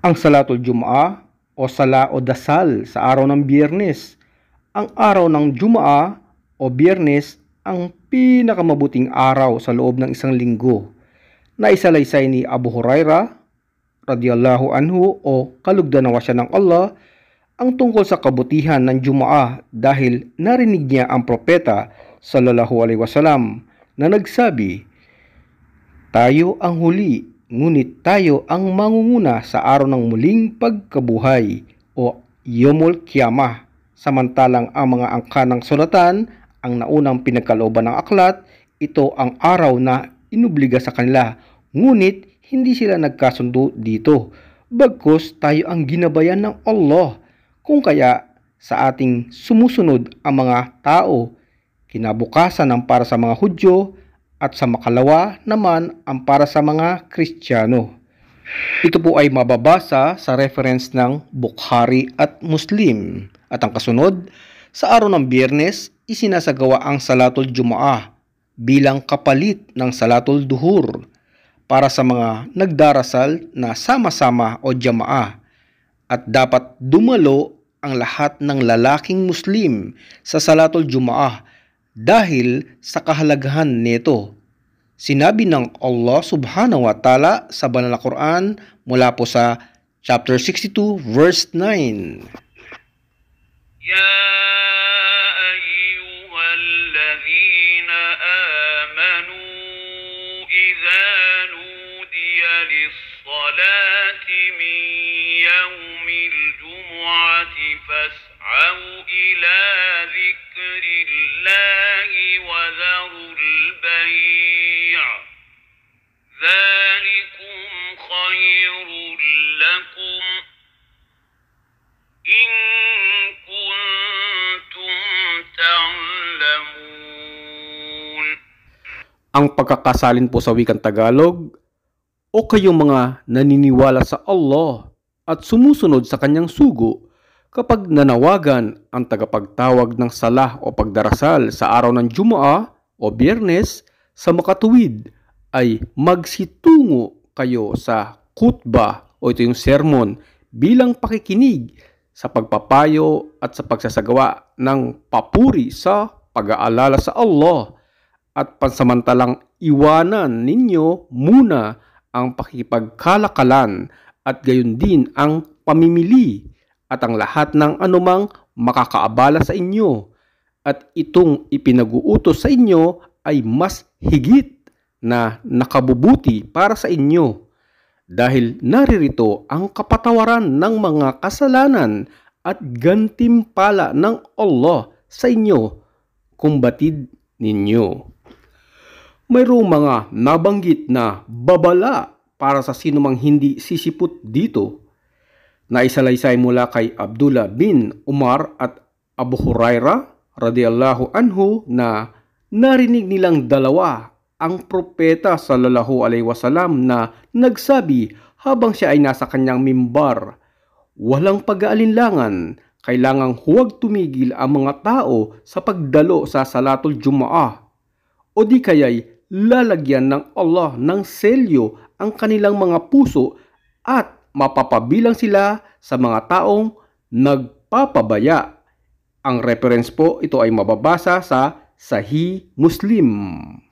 Ang Salatul Jumu'ah o sala o dasal sa araw ng Biyernes. Ang araw ng Jumu'ah o Biyernes ang pinakamabuting araw sa loob ng isang linggo. Naisalaysay ni Abu Hurairah radiyallahu anhu o kalugdan-nawa siya ng Allah ang tungkol sa kabutihan ng Jumu'ah dahil narinig niya ang propeta sallallahu alaihi wasallam na nagsabi, "Tayo ang huli, ngunit tayo ang mangunguna sa araw ng muling pagkabuhay o Yomul Qiyamah, samantalang ang mga angka ng sulatan ang naunang pinagkalooban ng aklat, ito ang araw na inubliga sa kanila, ngunit hindi sila nagkasundo dito, bagkus tayo ang ginabayan ng Allah. Kung kaya sa ating sumusunod ang mga tao, kinabukasan ang para sa mga Hudyo at sa makalawa naman ang para sa mga Kristiyano." Ito po ay mababasa sa reference ng Bukhari at Muslim. At ang kasunod, sa araw ng Biyernes, isinasagawa ang Salatul Jumu'ah bilang kapalit ng Salatul Duhur para sa mga nagdarasal na sama-sama o jamaah, at dapat dumalo ang lahat ng lalaking Muslim sa Salatul Jumu'ah dahil sa kahalagahan nito. Sinabi ng Allah subhanahu wa ta'ala sa banal na Quran mula po sa chapter 62 verse 9. Ya ayyuhallazina amanu idza nudiya lis-salati min yawmil jumu'ati fas'au ila dhikrillahi wa dharul bay'. ذلكم خير لكم إن كنتم تعلمون. Ang pagkakasalin po sa wikang Tagalog, o kayong mga naniniwala sa Allah at sumusunod sa kanyang sugo, kapag nanawagan ang tagapagtawag ng salah o pagdarasal sa araw ng Jumu'ah o Biyernes sa makatuwid, ay magsitungo kayo sa khutbah o ito yung sermon bilang pakikinig sa pagpapayo at sa pagsasagawa ng papuri sa pag-aalala sa Allah, at pansamantalang iwanan ninyo muna ang pakipagkalakalan at gayon din ang pamimili at ang lahat ng anumang makakaabala sa inyo, at itong ipinag-uutos sa inyo ay mas higit na nakabubuti para sa inyo, dahil naririto ang kapatawaran ng mga kasalanan at gantimpala ng Allah sa inyo kung batid ninyo. Mayroong mga nabanggit na babala para sa sinumang hindi sisipot dito, na isalaysay mula kay Abdullah bin Umar at Abu Hurairah radiyallahu anhu na narinig nilang dalawa ang propeta sallallahu alaihi wasallam na nagsabi habang siya ay nasa kanyang mimbar, "Walang pag-aalinlangan, kailangang huwag tumigil ang mga tao sa pagdalo sa Salatul Jumu'ah, o di kaya'y lalagyan ng Allah ng selyo ang kanilang mga puso at mapapabilang sila sa mga taong nagpapabaya." Ang reference po ito ay mababasa sa Sahih Muslim.